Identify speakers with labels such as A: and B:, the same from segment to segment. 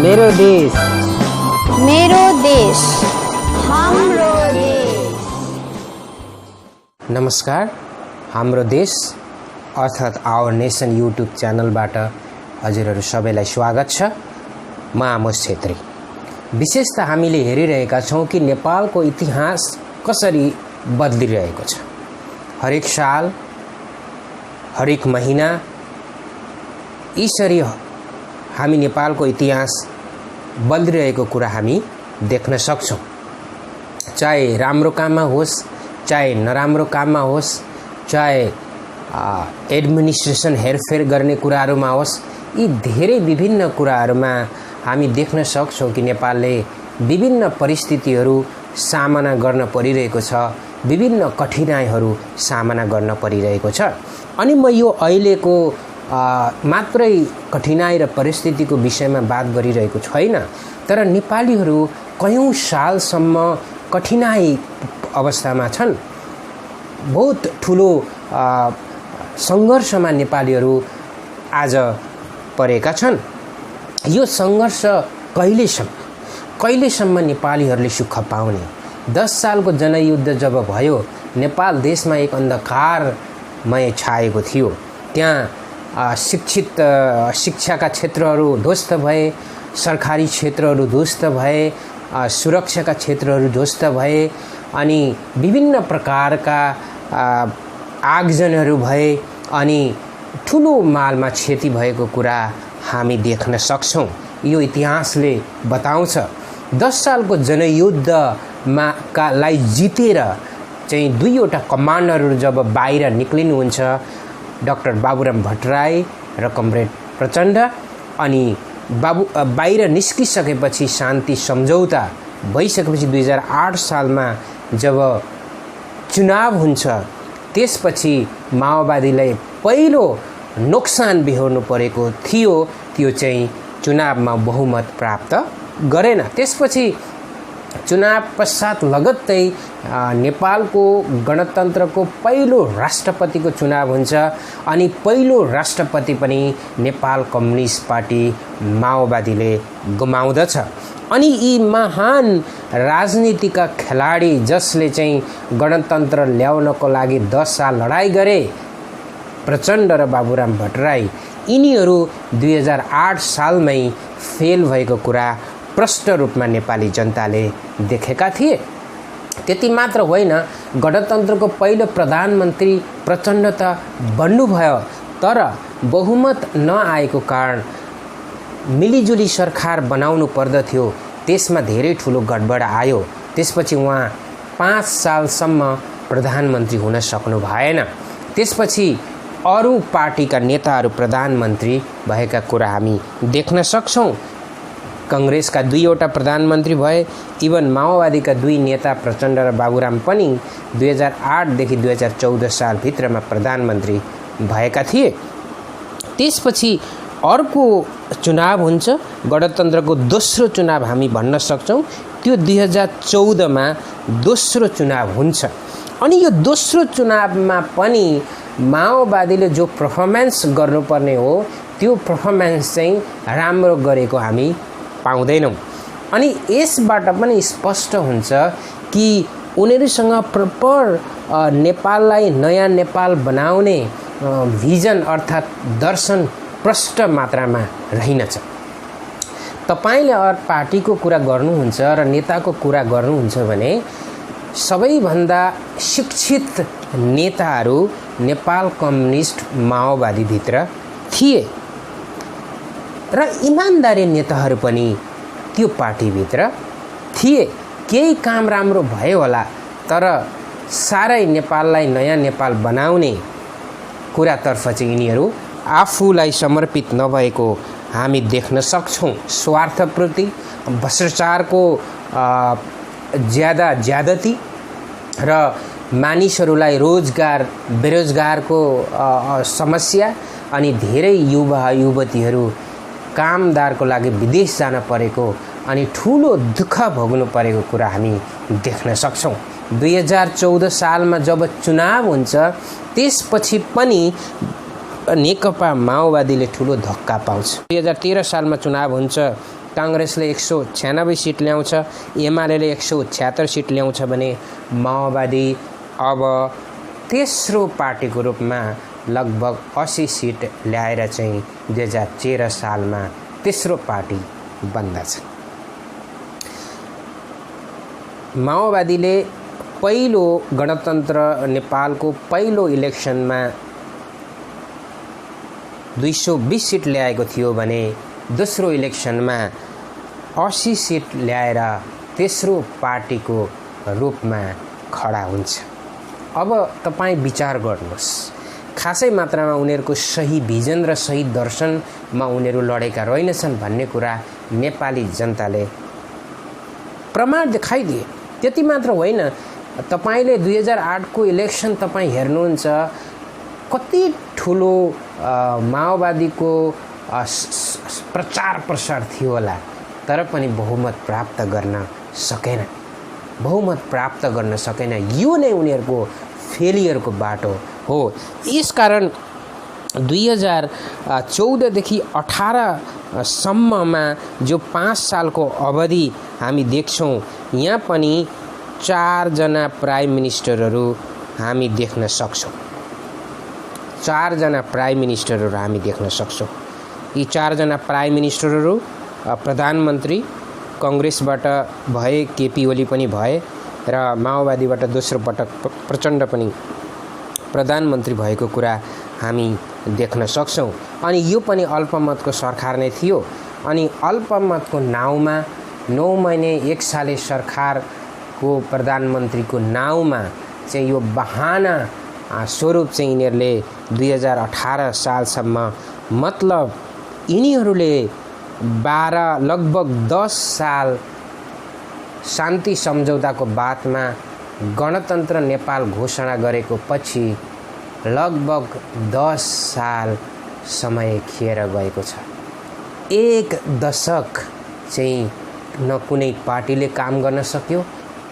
A: मेरो देश
B: हाम्रो देश।
A: नमस्कार, हाम्रो देश अर्थात् आवर नेसन युट्युब च्यानलबाट हजुरहरू सबैलाई स्वागत छ। म आमोस छेत्री। विशेष त हामीले हेरिरहेका छौँ कि नेपालको इतिहास कसरी बदलिरहेको छ। हरेक साल, हरेक महिना यसरी हामी नेपालको इतिहास बदलिरहेको कुरा हामी देख्न सक्छौँ। चाहे राम्रो काममा होस्, चाहे नराम्रो काममा होस्, चाहे एडमिनिस्ट्रेसन हेरफेर गर्ने कुराहरूमा होस्, यी धेरै विभिन्न कुराहरूमा हामी देख्न सक्छौँ कि नेपालले विभिन्न परिस्थितिहरू सामना गर्न परिरहेको छ, विभिन्न कठिनाइहरू सामना गर्न परिरहेको छ। अनि म यो अहिलेको मात्रै कठिनाइ र परिस्थितिको विषयमा बात गरिरहेको छैन, तर नेपालीहरू कयौँ सालसम्म कठिनाइ अवस्थामा छन्। बहुत ठुलो सङ्घर्षमा नेपालीहरू आज परेका छन्। यो सङ्घर्ष कहिलेसम्म नेपालीहरूले सुख पाउने? 10 सालको जनयुद्ध जब भयो, नेपाल देशमा एक अन्धकारमय छाएको थियो। त्यहाँ शिक्षाका क्षेत्रहरू ध्वस्त भए, सरकारी क्षेत्रहरू ध्वस्त भए, सुरक्षाका क्षेत्रहरू ध्वस्त भए, अनि विभिन्न प्रकारका आगजनीहरू भए, अनि ठुलो मालमा क्षति भएको कुरा हामी देख्न सक्छौँ। यो इतिहासले बताउँछ। 10 सालको जनयुद्धमा लाई जितेर चाहिँ दुईवटा कमान्डरहरू जब बाहिर निक्लिनुहुन्छ, डाक्टर बाबुराम भट्टराई र कमरेड प्रचण्ड, अनि बाहिर निस्किसकेपछि शान्ति सम्झौता भइसकेपछि 2008 सालमा जब चुनाव हुन्छ, त्यसपछि माओवादीलाई पहिलो नोक्सान बिहोर्नु परेको थियो। त्यो चाहिँ चुनावमा बहुमत प्राप्त गरेन। त्यसपछि चुनाव पश्चात लगत्तै नेपालको गणतन्त्रको पहिलो राष्ट्रपतिको चुनाव हुन्छ, अनि पहिलो राष्ट्रपति पनि नेपाल कम्युनिस्ट पार्टी माओवादीले गुमाउँदछ। अनि यी महान राजनीतिका खेलाडी जसले चाहिँ गणतन्त्र ल्याउनको लागि 10 साल लडाइँ गरे, प्रचण्ड र बाबुराम भट्टराई, यिनीहरू 2008 सालमै फेल भएको कुरा प्रष्ट रूपमा नेपाली जनताले देखेका थिए। त्यति मात्र होइन, गणतन्त्रको पहिलो प्रधानमन्त्री प्रचण्ड त बन्नुभयो, तर बहुमत नआएको कारण मिलिजुली सरकार बनाउनु पर्दथ्यो। त्यसमा धेरै ठुलो गडबड आयो। त्यसपछि उहाँ 5 सालसम्म प्रधानमन्त्री हुन सक्नु भएन। त्यसपछि अरू पार्टीका नेताहरू प्रधानमन्त्री भएका कुरा हामी देख्न सक्छौँ। काङ्ग्रेसका 2वटा प्रधानमन्त्री भए। इभन माओवादीका 2 नेता प्रचण्ड र बाबुराम पनि 2008 देखि 2014 सालभित्रमा प्रधानमन्त्री भएका थिए। त्यसपछि अर्को चुनाव हुन्छ, गणतन्त्रको दोस्रो चुनाव हामी भन्न सक्छौँ। त्यो 2014मा दोस्रो चुनाव हुन्छ। अनि यो दोस्रो चुनावमा पनि माओवादीले जो पर्फर्मेन्स गर्नुपर्ने हो, त्यो पर्फर्मेन्स चाहिँ राम्रो गरेको हामी पाउँदैनौँ। अनि यसबाट पनि स्पष्ट हुन्छ कि उनीहरूसँग प्रपर नेपाललाई नयाँ नेपाल बनाउने भिजन अर्थात् दर्शन प्रष्ट मात्रामा रहेनछ। तपाईँले अरू पार्टीको कुरा गर्नुहुन्छ र नेताको कुरा गर्नुहुन्छ भने सबैभन्दा शिक्षित नेताहरू नेपाल कम्युनिस्ट माओवादीभित्र थिए र इमान्दारी नेताहरू पनि त्यो पार्टीभित्र थिए। केही काम राम्रो भयो होला, तर सारै नेपाललाई नयाँ नेपाल बनाउने कुरातर्फ चाहिँ यिनीहरू आफूलाई समर्पित नभएको हामी देख्न सक्छौँ। स्वार्थप्रति, भ्रष्टाचारको ज्यादती र मानिसहरूलाई रोजगार बेरोजगारको समस्या, अनि धेरै युवा युवतीहरू कामदारको लागि विदेश जान परेको अनि ठुलो दुःख भोग्नु परेको कुरा हामी देख्न सक्छौँ। 2014 सालमा जब चुनाव हुन्छ, त्यसपछि पनि नेकपा माओवादीले ठुलो धक्का पाउँछ। 2013 सालमा चुनाव हुन्छ, काङ्ग्रेसले 196 सिट ल्याउँछ, एमाले 176 सिट ल्याउँछ भने माओवादी अब तेस्रो पार्टीको रूपमा लगभग 80 सिट ल्याएर चाहिँ 2013 सालमा तेस्रो पार्टी बन्दछ। माओवादीले पहिलो गणतन्त्र नेपालको पहिलो इलेक्सनमा 220 सिट ल्याएको थियो भने दोस्रो इलेक्सनमा 80 सिट ल्याएर तेस्रो पार्टीको रूपमा खडा हुन्छ। अब तपाईँ विचार गर्नुहोस्, खासै मात्रामा उनीहरूको सही भिजन र सही दर्शनमा उनीहरू लडेका रहेनछन् भन्ने कुरा नेपाली जनताले प्रमाण देखाइदिए। त्यति मात्र होइन, तपाईले 2008 को इलेक्सन तपाईँ हेर्नुहुन्छ, कति ठुलो माओवादीको प्रचार प्रसार थियो होला, तर पनि बहुमत प्राप्त गर्न सकेन। यो नै उनीहरूको फेलियरको बाटो हो। यसकारण 2014 देखि 18 सम्ममा जो 5 सालको अवधि हामी देख्छौँ, यहाँ पनि 4 जना प्राइम मिनिस्टरहरू हामी देख्न सक्छौँ। 4 जना प्राइम मिनिस्टरहरू हामी देख्न सक्छौँ। यी 4 जना प्राइम मिनिस्टरहरू प्रधानमन्त्री कांग्रेसबाट भए, केपी ओली पनि भए र माओवादीबाट दोस्रो पटक प्रचण्ड पनि प्रधानमन्त्री भएको कुरा हामी देख्न सक्छौँ। अनि यो पनि अल्पमतको सरकार नै थियो। अनि अल्पमतको नाउँमा 9 महिने 1 साले सरकारको प्रधानमन्त्रीको नाउँमा चाहिँ यो बहाना स्वरूप चाहिँ यिनीहरूले 2018 सालसम्म, मतलब यिनीहरूले 12 लगभग 10 साल शान्ति सम्झौताको बादमा गणतन्त्र नेपाल घोषणा गरेको पछि लगभग 10 साल समय खेर गएको छ। 1 दशक चाहिँ न कुनै पार्टीले काम गर्न सक्यो,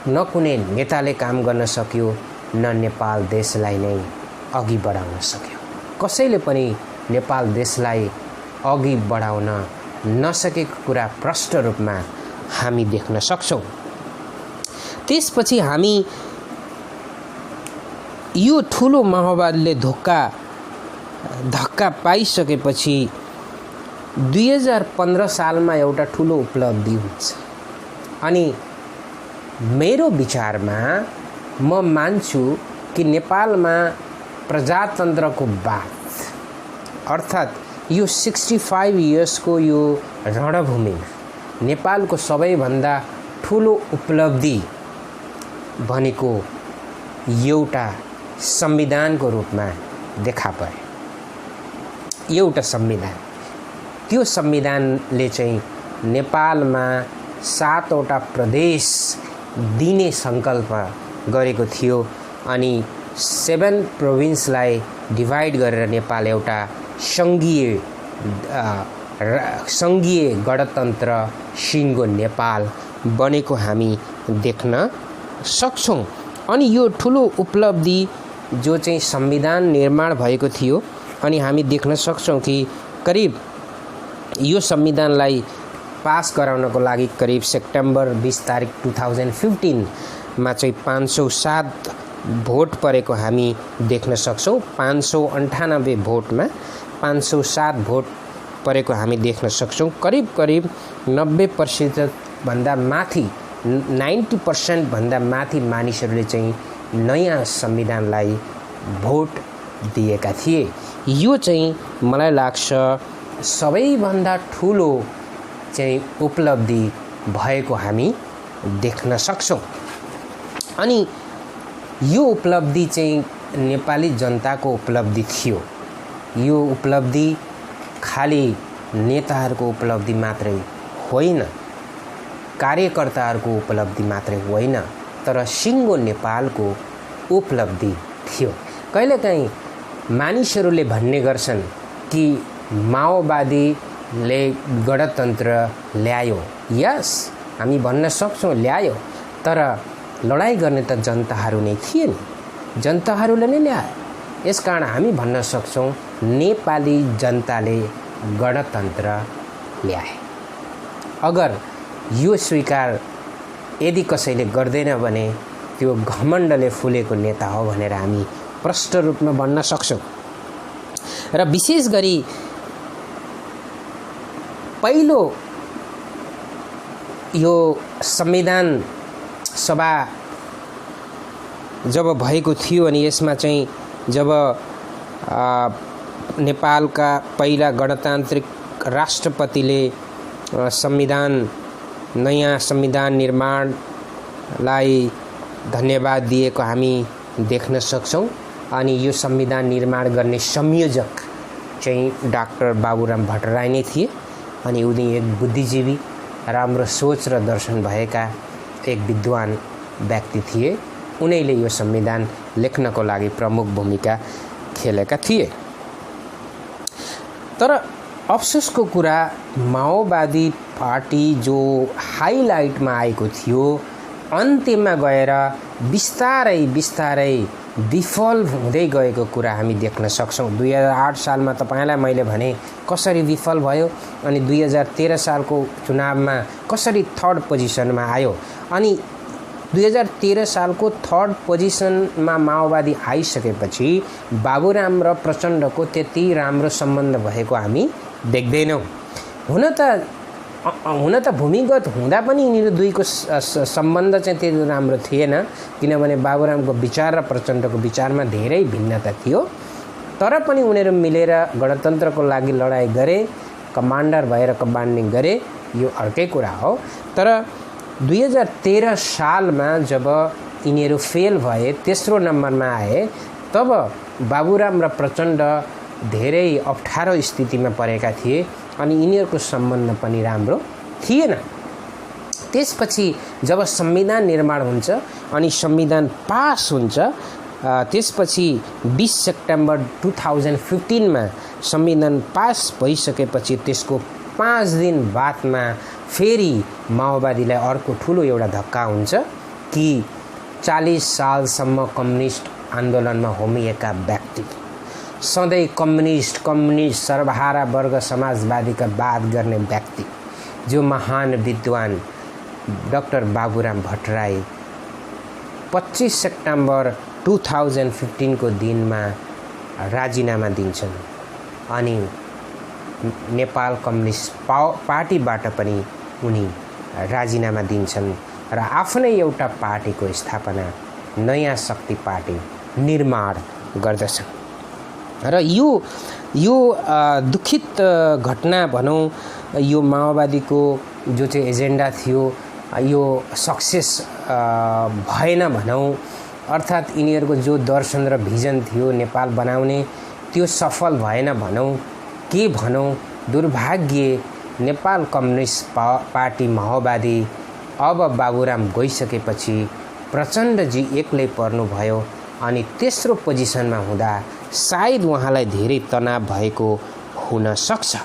A: न कुनै नेताले काम गर्न सक्यो, न नेपाल देशलाई नै अघि बढाउन सक्यो। कसैले पनि नेपाल देशलाई अघि बढाउन नसकेको कुरा प्रष्ट रूपमा हामी देख्न सक्छौँ। त्यसपछि हामी यो ठुलो माओवादीले धक्का पाइसकेपछि 2015 सालमा एउटा ठुलो उपलब्धि हुन्छ। अनि मेरो विचारमा म मान्छु कि नेपालमा प्रजातन्त्रको बाद, अर्थात् यो 65 इयर्सको यो रणभूमिमा नेपालको सबैभन्दा ठुलो उपलब्धि भनेको एउटा संविधानको रूपमा देखा पर्यो। एउटा संविधान, त्यो संविधानले चाहिँ नेपालमा 7 वटा प्रदेश दिने सङ्कल्प गरेको थियो। अनि 7 प्रोभिन्सलाई डिभाइड गरेर नेपाल एउटा सङ्घीय गणतन्त्र सिङ्गो नेपाल बनेको हामी देख्न सक्छौँ। अनि यो ठुलो उपलब्धि जो चाहिँ संविधान निर्माण भएको थियो, अनि हामी देख्न सक्छौँ कि करिब यो संविधानलाई पास गराउनको लागि करिब सेप्टेम्बर 20 तारिक 2015 मा चाहिँ 507 भोट परेको हामी देख्न सक्छौँ। 598 भोटमा 507 भोट परेको हामी देख्न सक्छौँ। करिब 90% भन्दा माथि, 90% भन्दा माथि मानिसहरूले चाहिँ नयाँ संविधानलाई भोट दिएका थिए। यो चाहिँ मलाई लाग्छ सबैभन्दा ठुलो चाहिँ उपलब्धि भएको हामी देख्न सक्छौँ। अनि यो उपलब्धि चाहिँ नेपाली जनताको उपलब्धि थियो। यो उपलब्धि खाली नेताहरूको उपलब्धि मात्रै होइन, कार्यकर्ताहरूको उपलब्धि मात्रै होइन, तर सिङ्गो नेपालको उपलब्धि थियो। कहिलेकाहीँ मानिसहरूले भन्ने गर्छन् कि माओवादीले गणतन्त्र ल्यायो। यस, हामी भन्न सक्छौँ ल्यायो, तर लडाइँ गर्ने त जनताहरू नै थिए नि, जनताहरूले नै ल्याए। यसकारण हामी भन्न सक्छौँ नेपाली जनताले गणतन्त्र ल्याए। अगर यो स्वीकार यदि कसैले गर्दैन भने त्यो घमण्डले फुलेको नेता हो भनेर हामी प्रष्ट रूपमा भन्न सक्छौँ। र विशेष गरी पहिलो यो संविधान सभा जब भएको थियो अनि यसमा चाहिँ जब नेपालका पहिला गणतान्त्रिक राष्ट्रपतिले नयाँ संविधान निर्माणलाई धन्यवाद दिएको हामी देख्न सक्छौँ। अनि यो संविधान निर्माण गर्ने संयोजक चाहिँ डाक्टर बाबुराम भट्टराई नै थिए। अनि उनी एक बुद्धिजीवी, राम्रो सोच र दर्शन भएका एक विद्वान व्यक्ति थिए। उनैले यो संविधान लेख्नको लागि प्रमुख भूमिका खेलेका थिए। तर अफसोसको कुरा, माओवादी पार्टी जो हाइलाइटमा आएको थियो अन्त्यमा गएर बिस्तारै बिस्तारै विफल हुँदै गएको कुरा हामी देख्न सक्छौँ। 2008 सालमा तपाईलाई मैले भने कसरी विफल भयो, अनि 2013 सालको चुनावमा कसरी थर्ड पोजिसनमा आयो। अनि 2013 सालको थर्ड पोजिसनमा माओवादी आइसकेपछि बाबुराम र प्रचण्डको त्यति राम्रो सम्बन्ध भएको हामी देख्दैनौँ। हुन त भूमिगत हुँदा पनि यिनीहरू दुईको सम्बन्ध चाहिँ त्यति राम्रो थिएन, किनभने बाबुरामको विचार र प्रचण्डको विचारमा धेरै भिन्नता थियो। तर पनि उनीहरू मिलेर गणतन्त्रको लागि लडाइँ गरे, कमान्डर भएर कमान्डिङ गरे, यो अर्कै कुरा हो। तर 2013 सालमा जब यिनीहरू फेल भए, तेस्रो नम्बरमा आए, तब बाबुराम र प्रचण्ड धेरै अप्ठ्यारो स्थितिमा परेका थिए अनि यिनीहरूको सम्बन्ध पनि राम्रो थिएन। त्यसपछि जब संविधान निर्माण हुन्छ अनि संविधान पास हुन्छ, त्यसपछि 20 सेप्टेम्बर 2015मा संविधान पास भइसकेपछि त्यसको 5 दिन बादमा फेरि माओवादीलाई अर्को ठुलो एउटा धक्का हुन्छ कि 40 सालसम्म कम्युनिस्ट आन्दोलनमा होमिएका व्यक्ति, सधैँ कम्युनिस्ट सर्वहारा वर्ग समाजवादीका बात गर्ने व्यक्ति, जो महान विद्वान डाक्टर बाबुराम भट्टराई 25 सेप्टेम्बर 2015 को दिनमा राजीनामा दिन्छन्। अनि नेपाल कम्युनिस्ट पार्टीबाट पनि उनी राजीनामा दिन्छन् र आफ्नै एउटा पार्टीको स्थापना, नयाँ शक्ति पार्टी निर्माण गर्दछन्। र यो दुखित घटना भनौँ, यो माओवादीको जो चाहिँ एजेन्डा थियो यो सक्सेस भएन भनौँ, अर्थात् यिनीहरूको जो दर्शन र भिजन थियो नेपाल बनाउने, त्यो सफल भएन भनौँ, के भनौँ। दुर्भाग्य नेपाल कम्युनिस्ट पार्टी माओवादी अब बाबुराम गइसकेपछि प्रचण्डजी एक्लै पर्नुभयो अनि तेस्रो पोजिसनमा हुँदा सायद उहाँलाई धेरै तनाव भएको हुन सक्छ।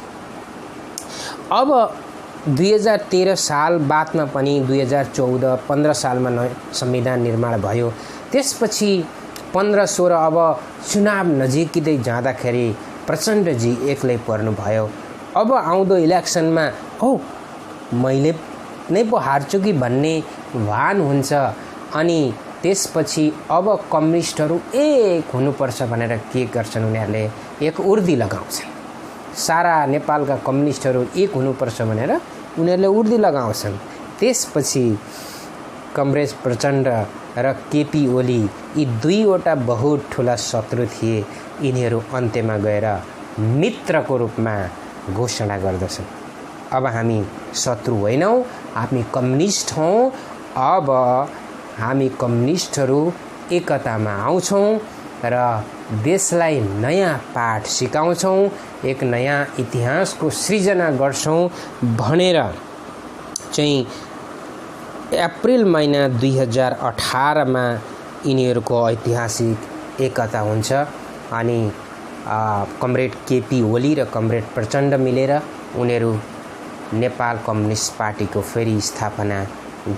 A: अब 2013 साल बादमा पनि 2014-15 सालमा संविधान निर्माण भयो। त्यसपछि 15-16 अब चुनाव नजिकै जाँदाखेरि प्रचण्डजी एक्लै पर्नुभयो। अब आउँदो इलेक्सनमा मैले नै पो हार्छु कि भन्ने भान हुन्छ। अनि त्यसपछि अब कम्युनिस्टहरू एक हुनुपर्छ भनेर के गर्छन्, उनीहरूले एक उर्दी लगाउँछन्। सारा नेपालका कम्युनिस्टहरू एक हुनुपर्छ भनेर उनीहरूले उर्दी लगाउँछन्। त्यसपछि कमरेड प्रचण्ड र केपी ओली, यी दुईवटा बहुत ठुला शत्रु थिए, यिनीहरू अन्त्यमा गएर मित्रको रूपमा घोषणा गर्दछन्। अब हामी शत्रु होइनौँ, हामी कम्युनिस्ट हौँ। अब हामी कम्युनिस्टहरू एकतामा आउँछौँ र देशलाई नयाँ पाठ सिकाउँछौँ, एक नयाँ इतिहासको सृजना गर्छौँ भनेर चाहिँ अप्रिल महिना 2018मा यिनीहरूको ऐतिहासिक एकता हुन्छ। अनि कमरेड केपी ओली र कमरेड प्रचण्ड मिलेर उनीहरू नेपाल कम्युनिस्ट पार्टीको फेरि स्थापना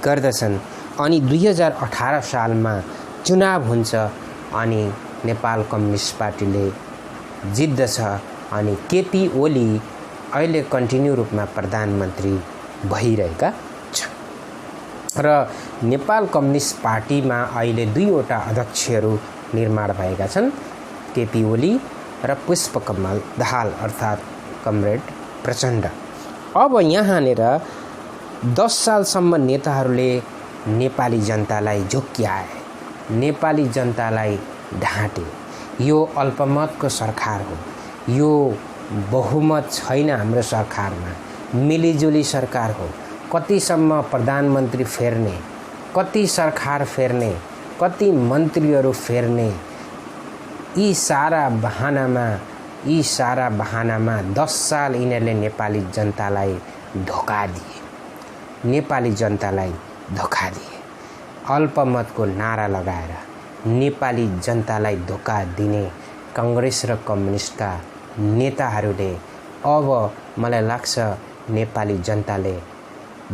A: गर्दछन्। अनि 2018 सालमा चुनाव हुन्छ अनि नेपाल कम्युनिस्ट पार्टीले जित्दछ। अनि केपी ओली अहिले कन्टिन्यू रूपमा प्रधानमन्त्री भइरहेका छन्। र नेपाल कम्युनिस्ट पार्टीमा अहिले 2वटा अध्यक्षहरू निर्माण भएका छन्, केपी ओली र पुष्पकमल दाहाल अर्थात् कमरेड प्रचण्ड। अब यहाँनिर 10 सालसम्म नेताहरूले नेपाली जनतालाई झोक्क्याए, नेपाली जनतालाई ढाँटे। यो अल्पमतको सरकार हो, यो बहुमत छैन हाम्रो सरकारमा, मिलिजुली सरकार हो। कतिसम्म प्रधानमन्त्री फेर्ने, कति सरकार फेर्ने, कति मन्त्रीहरू फेर्ने, यी सारा बहानामा 10 साल यिनीहरूले नेपाली जनतालाई धोका दिए, नेपाली जनतालाई धोका दिए। अल्पमतको नारा लगाएर नेपाली जनतालाई धोका दिने कांग्रेस र कम्युनिस्टका नेताहरूले अब मलाई लाग्छ नेपाली जनताले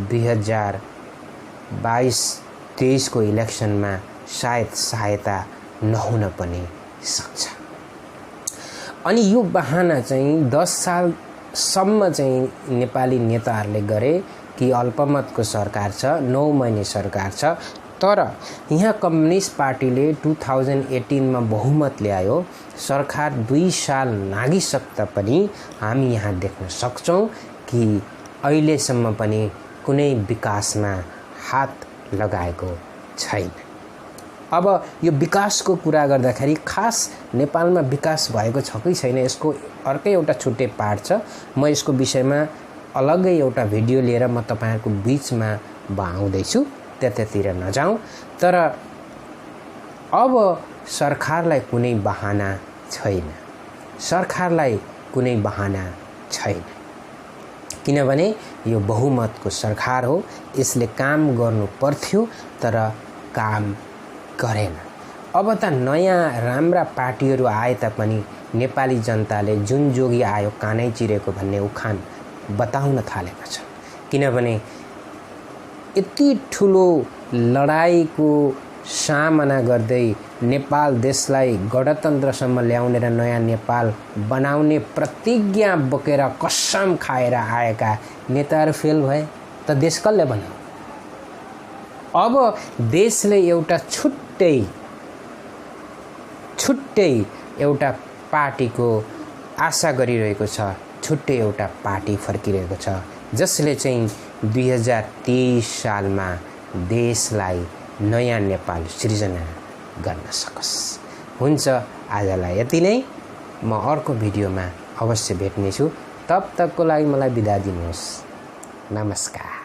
A: 2022-23 को इलेक्सनमा सायद सहायता नहुन पनि सक्छ। अनि यो बहाना चाहिँ 10 सालसम्म चाहिँ नेपाली नेताहरूले गरे कि अल्पमतको सरकार छ, 9 महिने सरकार छ। तर यहाँ कम्युनिस्ट पार्टीले 2018 बहुमत ल्यायो, सरकार 2 साल नागिसक्दा पनि हामी यहाँ देख्न सक्छौँ कि अहिलेसम्म पनि कुनै विकासमा हात लगाएको छैन। अब यो विकासको कुरा गर्दाखेरि खास नेपालमा विकास भएको छ कि छैन यसको अर्कै एउटा छुट्टै पार्ट छ। म यसको विषयमा अलग्गै एउटा भिडियो लिएर म तपाईहरुको बीचमा आउँदैछु, त्यतातिर नजाउँ। तर अब सरकारलाई कुनै बहाना छैन, सरकारलाई कुनै बहाना छैन, किनभने यो बहुमतको सरकार हो। यसले काम गर्नु पर्थ्यो तर काम गरेन। अब त नयाँ राम्रा पार्टीहरू आए तापनि नेपाली जनताले जुन जोगी आयो कानै चिरेको भन्ने उखान बताउन थालेका छन्। किनभने यति ठुलो लडाईको सामना गर्दै नेपाल देशलाई गणतन्त्रसम्म ल्याउने र नयाँ नेपाल बनाउने प्रतिज्ञा बोकेर कसम खाएर आएका नेताहरू फेल भए त देश कसले बनायो? अब देशले एउटा छुट्टै एउटा पार्टीको आशा गरिरहेको छ, छुट्टै एउटा पार्टी फर्किरहेको छ जसले चाहिँ 2023 सालमा देशलाई नयाँ नेपाल सृजना गर्न सकस। हुन्छ, आजलाई यति नै। म अर्को भिडियोमा अवश्य भेट्नेछु। तब तकको लागि मलाई बिदा दिनुहोस्। नमस्कार।